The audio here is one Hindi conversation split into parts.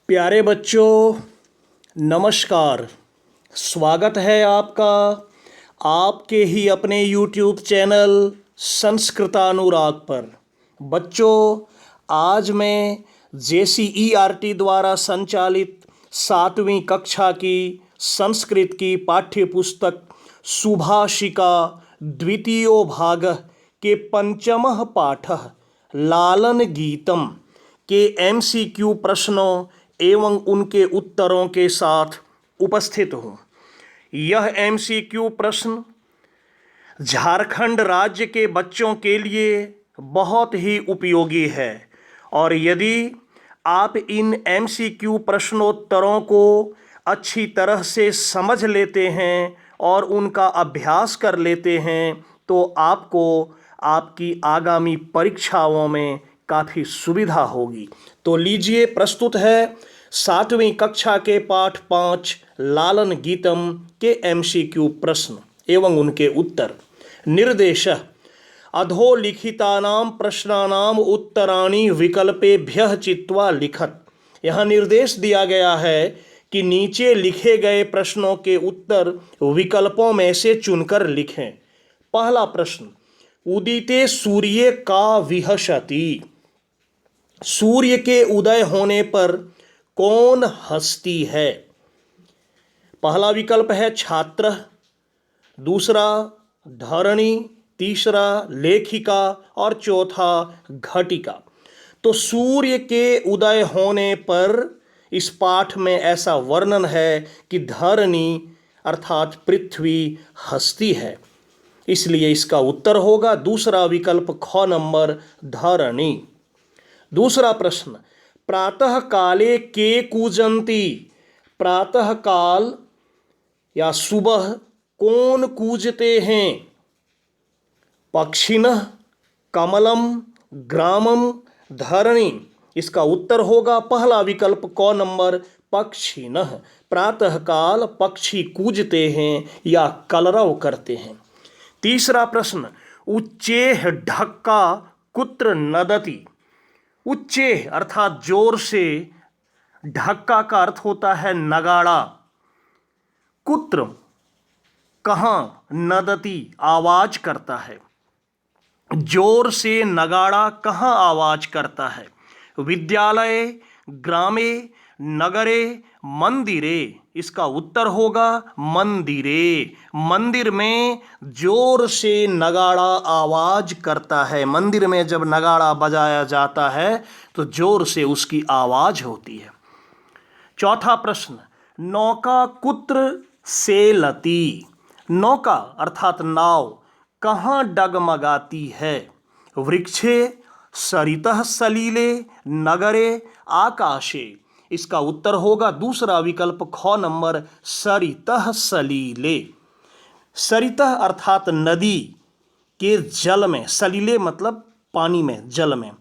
प्यारे बच्चों, नमस्कार। स्वागत है आपका आपके ही अपने YouTube चैनल संस्कृतानुराग पर। बच्चों, आज मैं JCERT द्वारा संचालित 7वीं कक्षा की संस्कृत की पाठ्य पुस्तक सुभाषिका द्वितीयो भाग के पंचमः पाठः लालन गीतम के MCQ प्रश्नों एवं उनके उत्तरों के साथ उपस्थित हूँ। यह MCQ प्रश्न झारखंड राज्य के बच्चों के लिए बहुत ही उपयोगी है और यदि आप इन MCQ प्रश्नोत्तरों को अच्छी तरह से समझ लेते हैं और उनका अभ्यास कर लेते हैं तो आपको आपकी आगामी परीक्षाओं में काफ़ी सुविधा होगी। तो लीजिए, प्रस्तुत है 7वीं कक्षा के पाठ 5 लालन गीतम के MCQ प्रश्न एवं उनके उत्तर। निर्देश: अधोलिखितानां प्रश्नानां उत्तराणि विकल्पेभ्यः चित्वा लिखत। यहाँ निर्देश दिया गया है कि नीचे लिखे गए प्रश्नों के उत्तर विकल्पों में से चुनकर लिखें। पहला प्रश्न, उदिते सूर्ये का विहसति। सूर्य के उदय होने पर कौन हंसती है? पहला विकल्प है छात्र, दूसरा धरणी, तीसरा लेखिका और चौथा घटिका। तो सूर्य के उदय होने पर इस पाठ में ऐसा वर्णन है कि धरणी अर्थात पृथ्वी हंसती है, इसलिए इसका उत्तर होगा दूसरा विकल्प ख नंबर धरणी। दूसरा प्रश्न, प्रातः काले के कूजंती। प्रातः काल या सुबह कौन कूजते हैं? पक्षिणः, कमलम, ग्रामम, धरणी। इसका उत्तर होगा पहला विकल्प क नंबर पक्षिणः। प्रातः काल पक्षी कूजते हैं या कलरव करते हैं। तीसरा प्रश्न, उच्चैः ढक्का कुत्र नदति। उच्चैः अर्थात जोर से, ढक्का का अर्थ होता है नगाड़ा, कुत्र कहाँ, नदति आवाज करता है। जोर से नगाड़ा कहाँ आवाज करता है? विद्यालय, ग्रामे, नगरे, मंदिरे। इसका उत्तर होगा मंदिरे। मंदिर में जोर से नगाड़ा आवाज करता है। मंदिर में जब नगाड़ा बजाया जाता है तो जोर से उसकी आवाज होती है। चौथा प्रश्न, नौका कुत्र सेलति। नौका अर्थात नाव कहाँ डगमगाती है? वृक्षे, सरितः सलीले, नगरे, आकाशे। इसका उत्तर होगा दूसरा विकल्प ख नंबर सरितः सलीले। सरितः अर्थात नदी के जल में, सलीले मतलब पानी में, जल में।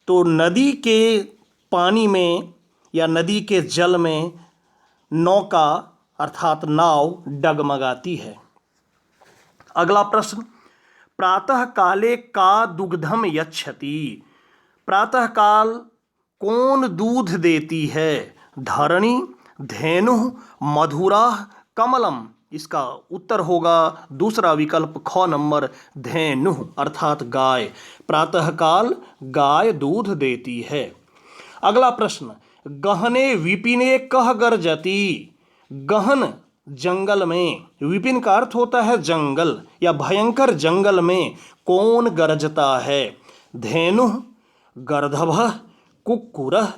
तो नदी के पानी में या नदी के जल में नौका अर्थात नाव डगमगाती है। अगला प्रश्न, प्रातः काले का दुग्धम यच्छति। प्रातः काल कौन दूध देती है? धरणी, धेनु, मधुरा, कमलम। इसका उत्तर होगा दूसरा विकल्प ख नंबर धेनु अर्थात गाय। प्रातः काल गाय दूध देती है। अगला प्रश्न, गहने विपिने कह गर्जति। गहन जंगल में, विपिन का अर्थ होता है जंगल या भयंकर जंगल में कौन गरजता है? धेनु, गर्दभः, कुक्कुरः,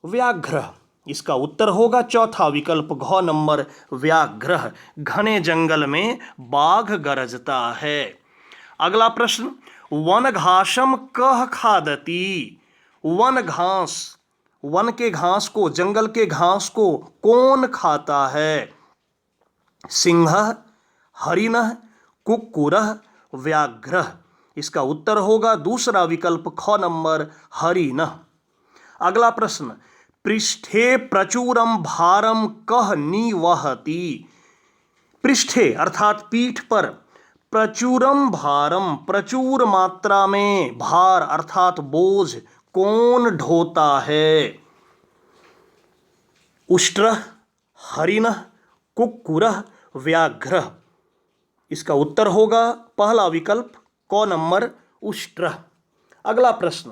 व्याघ्र। इसका उत्तर होगा चौथा विकल्प घ नंबर व्याघ्र। घने जंगल में बाघ गरजता है। अगला प्रश्न, वन घासम कह खादती। वन घास, वन के घास को, जंगल के घास को कौन खाता है? सिंहः, हरिणः, कुक्कुरः, व्याघ्र। इसका उत्तर होगा दूसरा विकल्प ख नंबर हरिणः। अगला प्रश्न, पृष्ठे प्रचुरम भारम कह निवहति। पृष्ठे अर्थात पीठ पर, प्रचुरम भारम प्रचुर मात्रा में, भार अर्थात बोझ कौन ढोता है? उष्ट्रः, हरिणः, कुक्कुरः, व्याघ्रः। इसका उत्तर होगा पहला विकल्प क नंबर उष्ट्रः। अगला प्रश्न,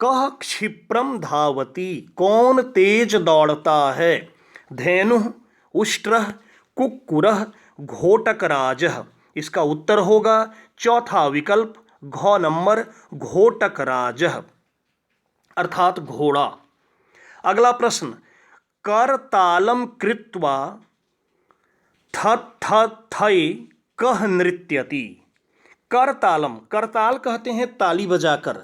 कः क्षिप्रम धावती, कौन तेज दौड़ता है? धेनुः, उष्ट्रः, कुक्कुरः, घोटकराजः। इसका उत्तर होगा चौथा विकल्प घ नंबर घोटकराजः अर्थात घोड़ा। अगला प्रश्न, करतालम कृत्वा थै कह नृत्यति। करतालम, करताल कहते हैं ताली बजाकर,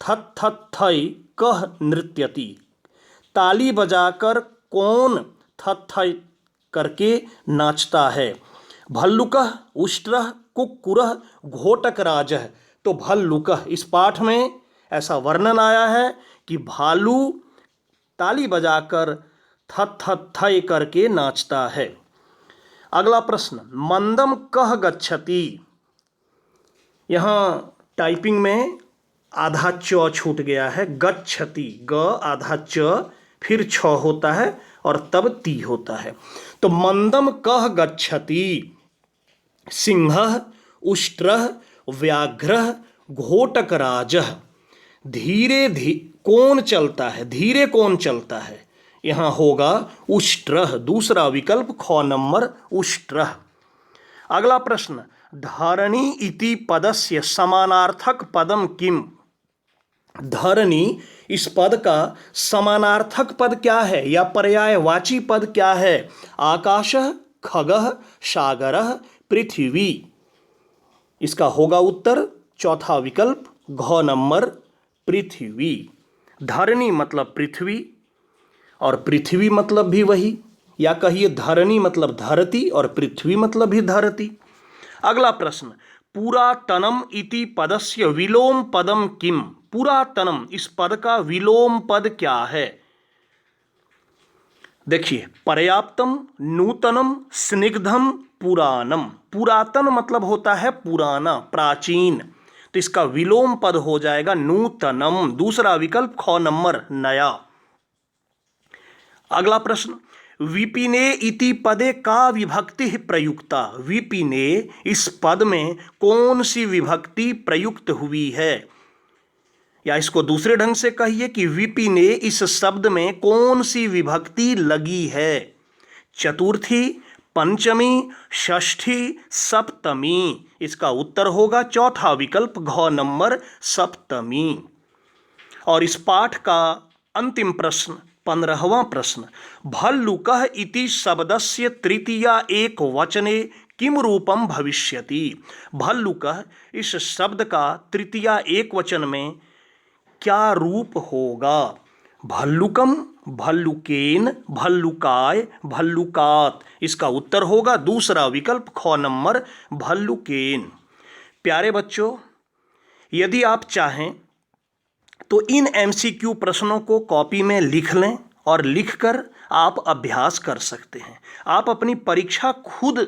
थै कह नृत्यति, ताली बजाकर कौन थै करके नाचता है? भल्लुकः, उष्ट्रः, कुक्कुरः, घोटकराजः। तो भल्लुकः, इस पाठ में ऐसा वर्णन आया है कि भालू ताली बजाकर थै करके नाचता है। अगला प्रश्न, मंदम कह गच्छति। यहाँ टाइपिंग में आधा च छूट गया है, गच्छति, ग आधा च फिर छ होता है और तब ती होता है। तो मंदम कह गच्छति, सिंहः, उष्ट्रः, व्याघ्रः, घोटकराजः। धीरे कौन चलता है, धीरे कौन चलता है? यहाँ होगा उष्ट्रः, दूसरा विकल्प ख नंबर उष्ट्रः। अगला प्रश्न, धरणी इति पदस्य समानार्थक पदम किम। धरणी, इस पद का समानार्थक पद क्या है या पर्यायवाची पद क्या है? आकाशः, खगः, सागरः, पृथ्वी। इसका होगा उत्तर चौथा विकल्प घ नंबर पृथ्वी। धरणी मतलब पृथ्वी और पृथ्वी मतलब भी वही, या कहिए धरणी मतलब धरती और पृथ्वी मतलब भी धरती। अगला प्रश्न, पुरातनम इति पदस्य विलोम पदम किम। पुरातनम, इस पद का विलोम पद क्या है? देखिए, पर्याप्तम, नूतनम, स्निग्धम, पुरानम। पुरातन मतलब होता है पुराना, प्राचीन, तो इसका विलोम पद हो जाएगा नूतनम, दूसरा विकल्प ख नंबर नया। अगला प्रश्न, विपिने इति पदे का विभक्ति प्रयुक्ता। विपिने, इस पद में कौन सी विभक्ति प्रयुक्त हुई है? या इसको दूसरे ढंग से कहिए कि विपिने, इस शब्द में कौन सी विभक्ति लगी है? चतुर्थी, पंचमी, षष्ठी, सप्तमी। इसका उत्तर होगा चौथा विकल्प घ नंबर सप्तमी। और इस पाठ का अंतिम प्रश्न, 15वां प्रश्न, भल्लुकः इति शब्दस्य तृतीया एक वचने किम रूपम भविष्यति। भल्लुकः, इस शब्द का तृतीया एक वचन में क्या रूप होगा? भल्लुकम, भल्लुकेन, भल्लुकाय, भल्लुकात। इसका उत्तर होगा दूसरा विकल्प ख नंबर भल्लुकेन। प्यारे बच्चों, यदि आप चाहें तो इन एमसीक्यू प्रश्नों को कॉपी में लिख लें और लिखकर आप अभ्यास कर सकते हैं। आप अपनी परीक्षा खुद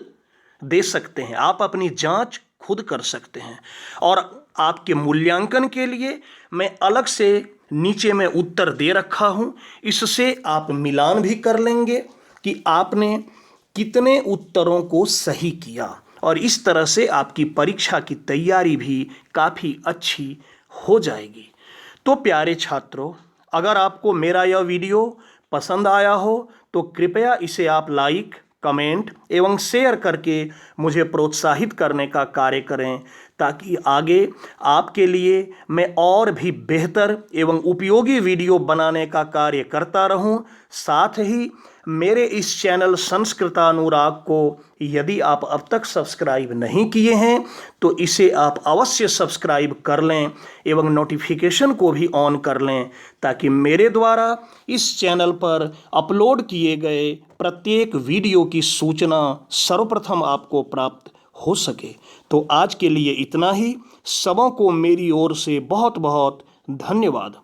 दे सकते हैं, आप अपनी जांच खुद कर सकते हैं। और आपके मूल्यांकन के लिए मैं अलग से नीचे में उत्तर दे रखा हूं, इससे आप मिलान भी कर लेंगे कि आपने कितने उत्तरों को सही किया, और इस तरह से आपकी परीक्षा की तैयारी भी काफ़ी अच्छी हो जाएगी। तो प्यारे छात्रों, अगर आपको मेरा यह वीडियो पसंद आया हो तो कृपया इसे आप लाइक, कमेंट एवं शेयर करके मुझे प्रोत्साहित करने का कार्य करें, ताकि आगे आपके लिए मैं और भी बेहतर एवं उपयोगी वीडियो बनाने का कार्य करता रहूं। साथ ही मेरे इस चैनल संस्कृतानुराग को यदि आप अब तक सब्सक्राइब नहीं किए हैं तो इसे आप अवश्य सब्सक्राइब कर लें एवं नोटिफिकेशन को भी ऑन कर लें, ताकि मेरे द्वारा इस चैनल पर अपलोड किए गए प्रत्येक वीडियो की सूचना सर्वप्रथम आपको प्राप्त हो सके। तो आज के लिए इतना ही। सबों को मेरी ओर से बहुत बहुत धन्यवाद।